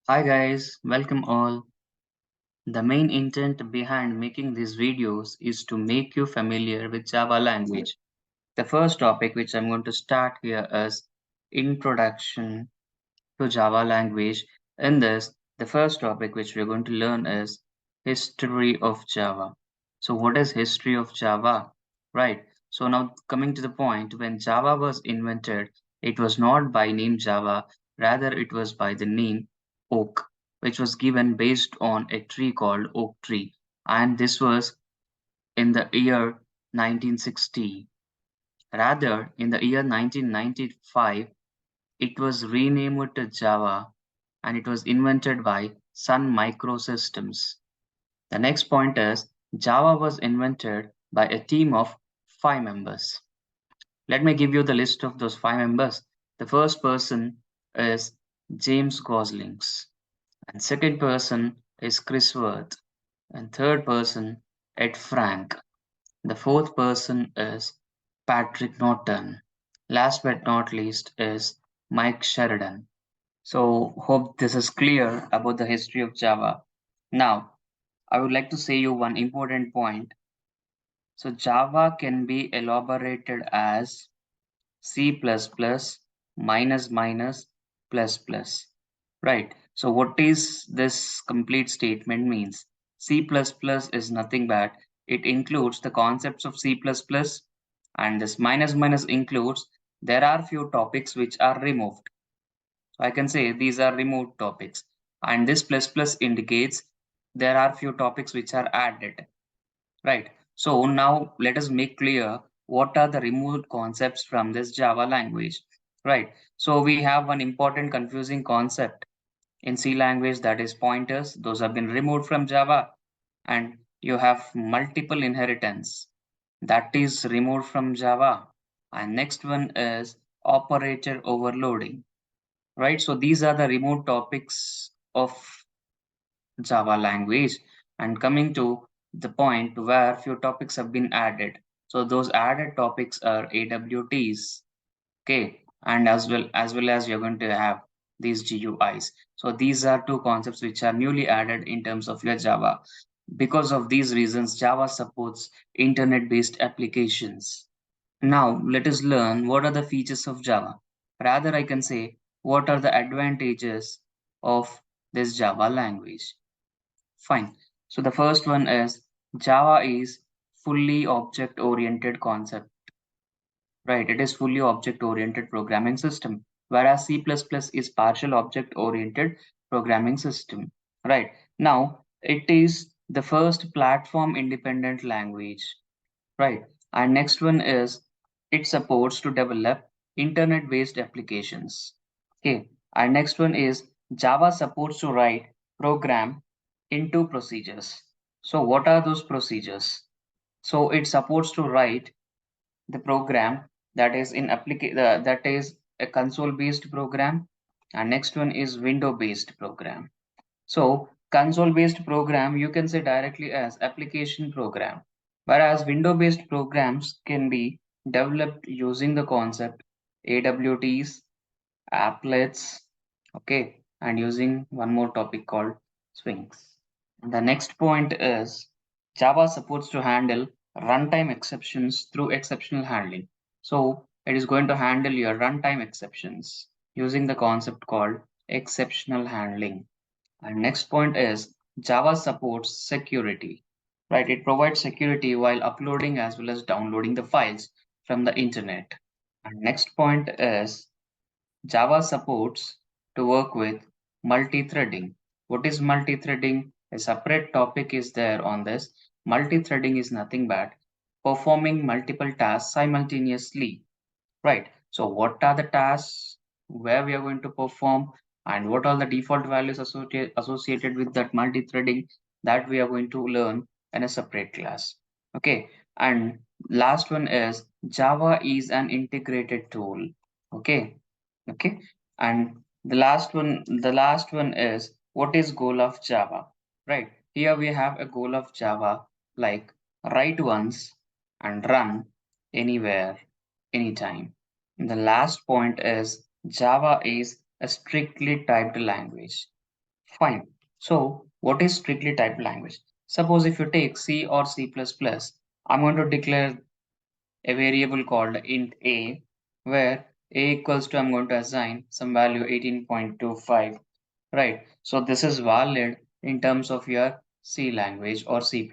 Hi guys, welcome all. The main intent behind making these videos is to make you familiar with Java language. The first topic which I'm going to start here is Introduction to Java language. In this, the first topic which we're going to learn is History of Java. So what is history of Java? Right. So now coming to the point, when Java was invented, it was not by name Java, rather it was by the name Oak, which was given based on a tree called oak tree. And this was in the year 1960. Rather, in the year 1995, it was renamed to Java and it was invented by Sun Microsystems. The next point is Java was invented by a team of 5 members. Let me give you the list of those 5 members. The first person is James Goslings, and second person is Chris Worth, and third person Ed Frank. The fourth person is Patrick Norton. Last but not least is Mike Sheridan. So hope this is clear about the history of Java. Now, I would like to say you one important point. So Java can be elaborated as C++ minus minus plus plus. Right. So what is this complete statement means? C++ is nothing but it includes the concepts of C++, and this minus minus includes there are few topics which are removed. So I can say these are removed topics, and this plus plus indicates there are few topics which are added. Right. So now let us make clear what are the removed concepts from this Java language. Right. So we have one important confusing concept in C language, that is pointers. Those have been removed from Java, and you have multiple inheritance that is removed from Java. And next one is operator overloading. Right. So these are the removed topics of Java language. And coming to the point where few topics have been added. So those added topics are AWTs, okay, and as well as you're going to have these GUIs. So these are two concepts which are newly added in terms of your Java. Because of these reasons, Java supports internet-based applications. Now let us learn what are the features of Java. Rather, I can say what are the advantages of this Java language. Fine. So the first one is Java is fully object-oriented concept, right? It is fully object-oriented programming system, whereas C++ is partial object-oriented programming system, right? Now, it is the first platform-independent language, right? And next one is it supports to develop internet-based applications. Okay. And next one is Java supports to write program into procedures. So what are those procedures? So it supports to write the program that is in that is a console-based program, and next one is window-based program. So console-based program you can say directly as application program, whereas window-based programs can be developed using the concept AWTs, applets, okay, and using one more topic called swings. The next point is Java supports to handle runtime exceptions through exceptional handling. So it is going to handle your runtime exceptions using the concept called exceptional handling. And next point is Java supports security. Right, it provides security while uploading as well as downloading the files from the internet. And next point is Java supports to work with multi-threading. What is multi-threading? A separate topic is there on this. Multi-threading is nothing but performing multiple tasks simultaneously. Right. So what are the tasks where we are going to perform and what are the default values associated with that multi-threading, that we are going to learn in a separate class. Okay. And last one is Java is an integrated tool. Okay. Okay. And the last one is what is goal of Java? Right. Here we have a goal of Java like write once and run anywhere, anytime. The last point is Java is a strictly typed language. Fine. So what is strictly typed language? Suppose if you take C or C++, I'm going to declare a variable called int a, where a equals to, I'm going to assign some value 18.25, right? So this is valid in terms of your C language or C++,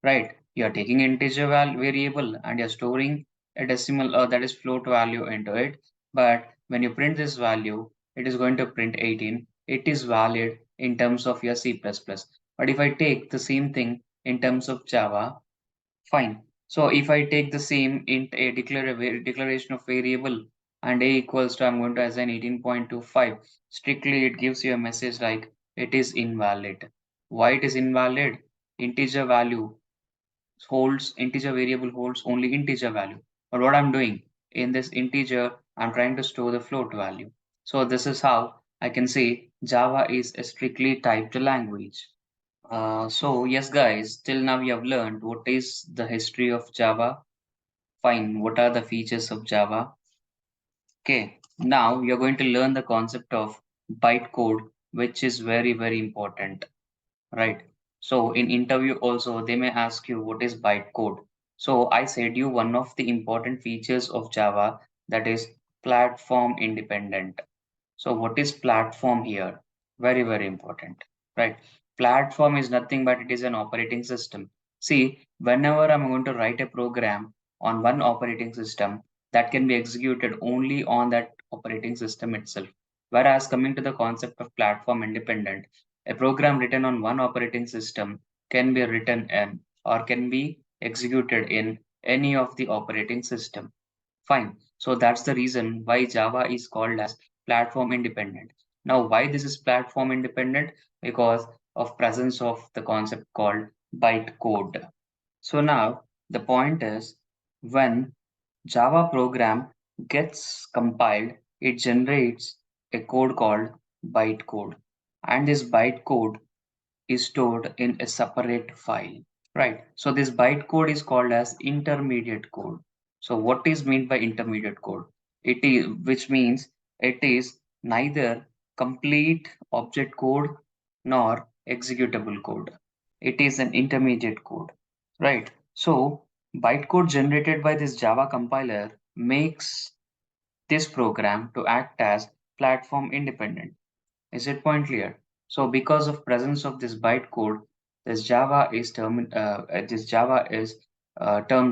right? You're taking integer variable and you're storing a decimal, that is float value into it. But when you print this value, it is going to print 18. It is valid in terms of your C++. But if I take the same thing in terms of Java, fine. So if I take the same int a, declaration of variable, and a equals to, I'm going to assign 18.25, strictly it gives you a message like it is invalid. Why it is invalid? Integer value integer variable holds only integer value. But what I'm doing in this integer, I'm trying to store the float value. So this is how I can say Java is a strictly typed language. So yes, guys, till now we have learned what is the history of Java. Fine, what are the features of Java? Okay, now we are going to learn the concept of bytecode, which is very, very important, right? So in interview also, they may ask you what is bytecode. So I said you one of the important features of Java, that is platform independent. So what is platform here? Very, very important, right? Platform is nothing but it is an operating system. See, whenever I'm going to write a program on one operating system, that can be executed only on that operating system itself. Whereas coming to the concept of platform independent, a program written on one operating system can be written in or can be executed in any of the operating system. Fine. So that's the reason why Java is called as platform independent. Now, why this is platform independent? Because of presence of the concept called bytecode. So now the point is, when Java program gets compiled, it generates a code called bytecode. And this bytecode is stored in a separate file. Right. So this bytecode is called as intermediate code. So what is meant by intermediate code? It is, which means it is neither complete object code nor executable code. It is an intermediate code. Right. So bytecode generated by this Java compiler makes this program to act as platform independent. Is it point clear? So because of presence of this bytecode, this Java is termed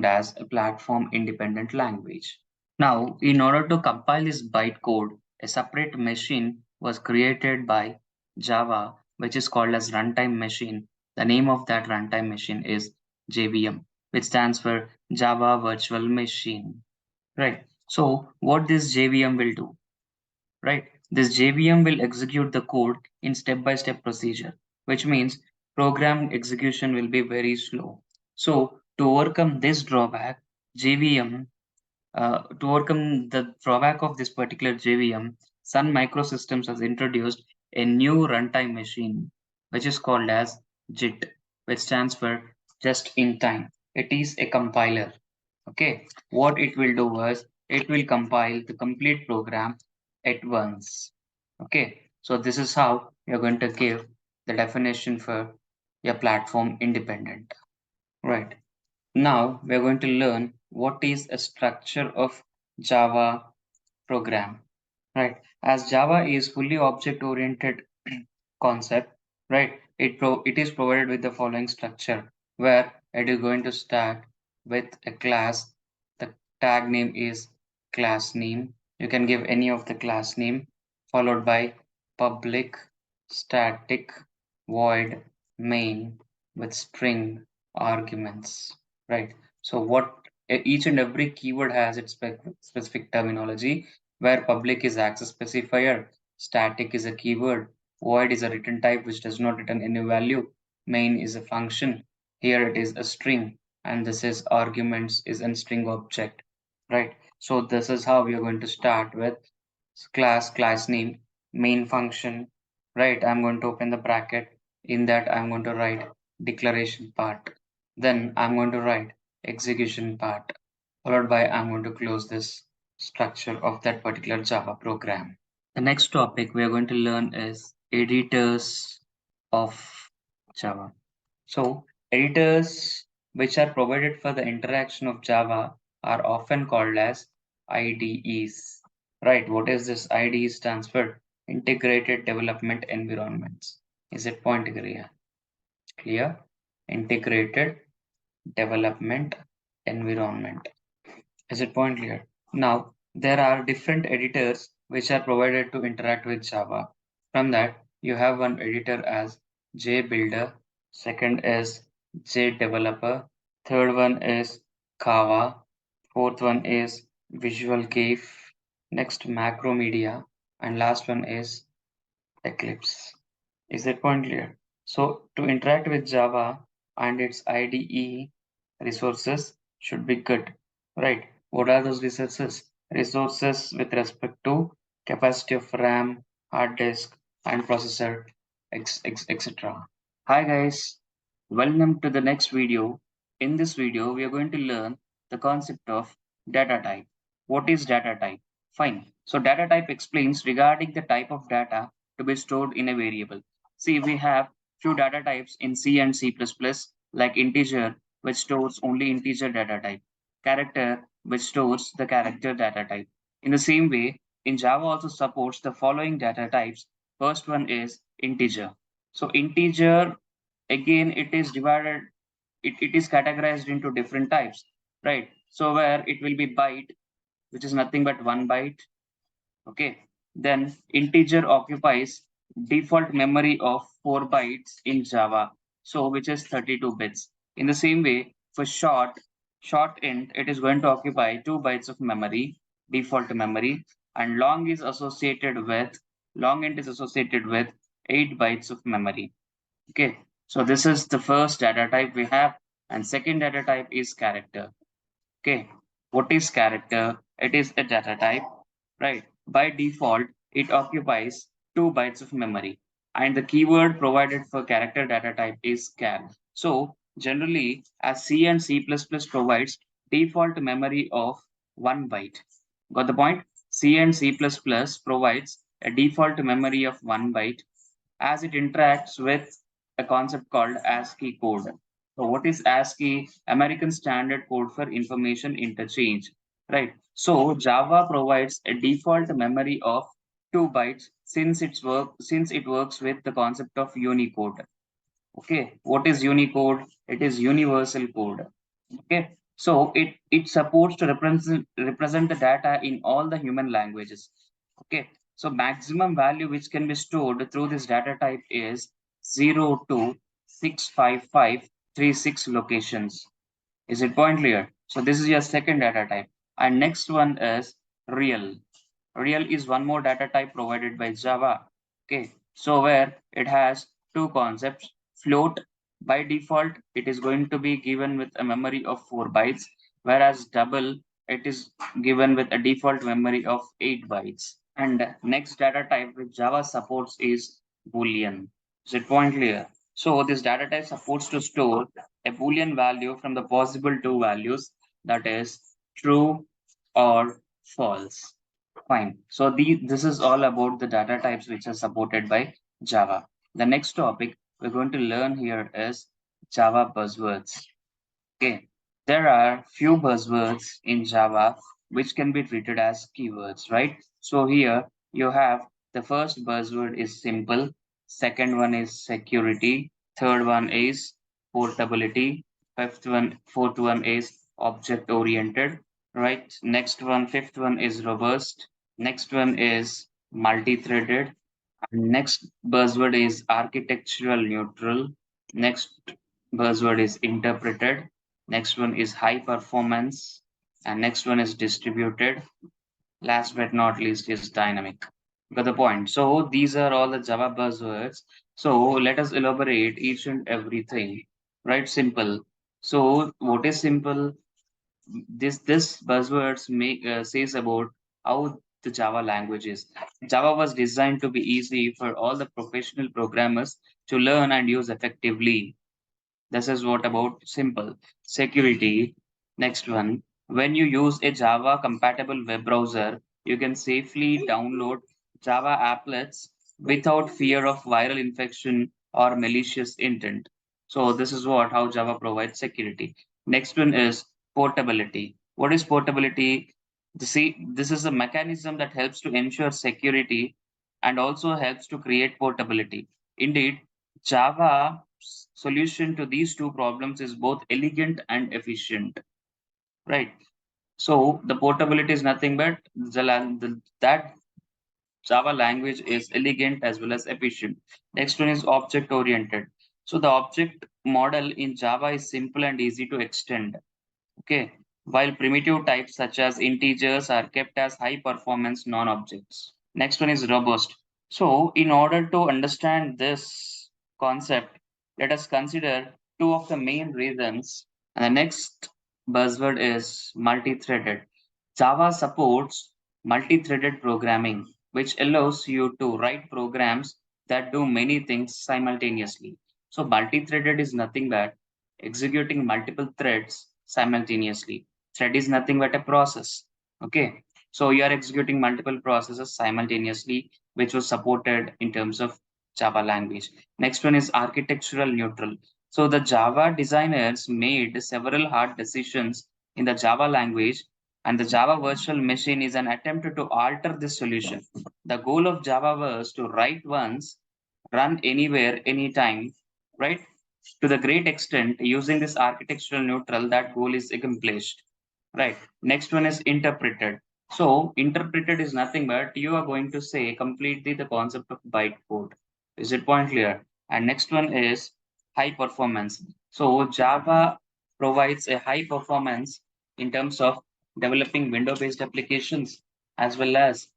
as a platform independent language. Now, in order to compile this bytecode, a separate machine was created by Java, which is called as runtime machine. The name of that runtime machine is JVM, which stands for Java Virtual Machine. Right. So what this JVM will do? Right? This JVM will execute the code in step-by-step procedure, which means program execution will be very slow. So to overcome this drawback, JVM, to overcome the drawback of this particular JVM, Sun Microsystems has introduced a new runtime machine, which is called as JIT, which stands for just in time. It is a compiler. Okay, what it will do is it will compile the complete program at once. Okay, so this is how you're going to give the definition for your platform independent. Right. Now we're going to learn what is a structure of Java program. Right. As Java is fully object oriented concept, right? It is provided with the following structure where it is going to start with a class. The tag name is class name. You can give any of the class name followed by public static void main with string arguments, right? So what each and every keyword has its specific terminology, where public is access specifier, static is a keyword, void is a return type which does not return any value, main is a function, here it is a string, and this is arguments is a string object, right? So this is how we are going to start with class name, main function, right? I'm going to open the bracket. In that, I'm going to write declaration part. Then I'm going to write execution part, followed by I'm going to close this structure of that particular Java program. The next topic we are going to learn is editors of Java. So, editors which are provided for the interaction of Java are often called as IDEs. Right, what is this? IDE stands for Integrated Development Environments. Is it point clear? Clear? Integrated Development Environment. Is it point clear? Now, there are different editors which are provided to interact with Java. From that, you have one editor as JBuilder, second is JDeveloper, third one is Kava, fourth one is Visual Kei, next Macromedia, and last one is Eclipse. Is that point clear? So to interact with Java and its IDE resources should be good, right? What are those resources? Resources with respect to capacity of RAM, hard disk, and processor, etc. Hi guys, welcome to the next video. In this video, we are going to learn the concept of data type. What is data type? Fine. So data type explains regarding the type of data to be stored in a variable. See, we have few data types in C and C++, like integer, which stores only integer data type, character, which stores the character data type. In the same way, in Java also supports the following data types. First one is integer. So integer, again, it is divided, it is categorized into different types, right? So where it will be byte, which is nothing but 1 byte. Okay, then integer occupies default memory of 4 bytes in Java, so which is 32 bits. In the same way, for short int, it is going to occupy 2 bytes of memory, default memory, and long int is associated with 8 bytes of memory. Okay, so this is the first data type we have, and second data type is character. Okay, what is character? It is a data type, right? By default, it occupies 2 bytes of memory, and the keyword provided for character data type is char. So generally, as C and C++ provides default memory of 1 byte. Got the point? C and C++ provides a default memory of 1 byte as it interacts with a concept called ASCII code. So what is ASCII? American Standard Code for Information Interchange, right? So Java provides a default memory of 2 bytes since it works with the concept of Unicode. Okay, what is Unicode? It is universal code. Okay, so it supports to represent the data in all the human languages. Okay, so maximum value which can be stored through this data type is 0265536 locations. Is it point clear? So this is your second data type. And next one is real. Real is one more data type provided by Java. Okay, so where it has two concepts. Float, by default, it is going to be given with a memory of 4 bytes, whereas double, it is given with a default memory of 8 bytes. And next data type which Java supports is Boolean. Is it point clear? So this data type supports to store a Boolean value from the possible two values, that is true or false. Fine. So this is all about the data types which are supported by Java. The next topic we're going to learn here is Java buzzwords. Okay. There are few buzzwords in Java which can be treated as keywords, right? So here you have the first buzzword is simple, second one is security, third one is portability, fourth one is object oriented, right? Next one, fifth one is robust, next one is multi-threaded, and next buzzword is architectural neutral, next buzzword is interpreted, next one is high performance, and next one is distributed. Last but not least is dynamic. Got the point? So these are all the Java buzzwords. So let us elaborate each and everything. Right? Simple. So what is simple? This buzzwords make says about how the Java language is. Java was designed to be easy for all the professional programmers to learn and use effectively. This is what about simple. Security. Next one. When you use a Java compatible web browser, you can safely download Java applets without fear of viral infection or malicious intent. So this is what how Java provides security. Next one is portability. What is portability? See, this is a mechanism that helps to ensure security and also helps to create portability. Indeed, Java solution to these two problems is both elegant and efficient, right? So the portability is nothing but that Java language is elegant as well as efficient. Next one is object oriented. So the object model in Java is simple and easy to extend. Okay. While primitive types such as integers are kept as high performance non-objects. Next one is robust. So in order to understand this concept, let us consider two of the main reasons. And the next buzzword is multi-threaded. Java supports multi-threaded programming, which allows you to write programs that do many things simultaneously. So multi-threaded is nothing but executing multiple threads simultaneously. Thread is nothing but a process. Okay. So you are executing multiple processes simultaneously, which was supported in terms of Java language. Next one is architectural neutral. So the Java designers made several hard decisions in the Java language, and the Java virtual machine is an attempt to alter this solution. The goal of Java was to write once, run anywhere, anytime, right? To the great extent, using this architectural neutral, that goal is accomplished. Right. Next one is interpreted. So interpreted is nothing but you are going to say completely the concept of bytecode. Is it point clear? And next one is high performance. So Java provides a high performance in terms of developing window-based applications as well as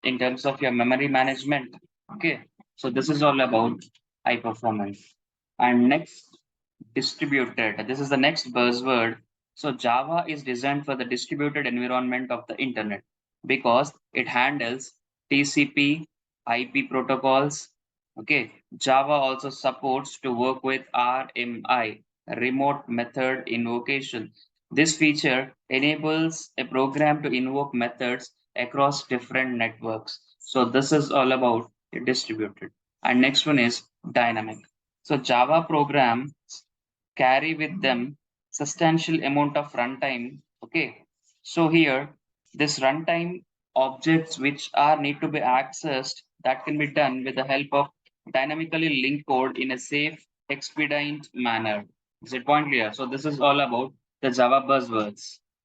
in terms of your memory management. Okay. So this is all about high performance. And next, distributed. This is the next buzzword. So Java is designed for the distributed environment of the internet because it handles TCP, IP protocols. Okay. Java also supports to work with RMI, remote method invocation. This feature enables a program to invoke methods across different networks. So this is all about distributed. And next one is dynamic. So Java programs carry with them substantial amount of runtime. Okay. So here, this runtime objects which are need to be accessed that can be done with the help of dynamically linked code in a safe, expedient manner. Is it point clear? So this is all about the Java buzzwords.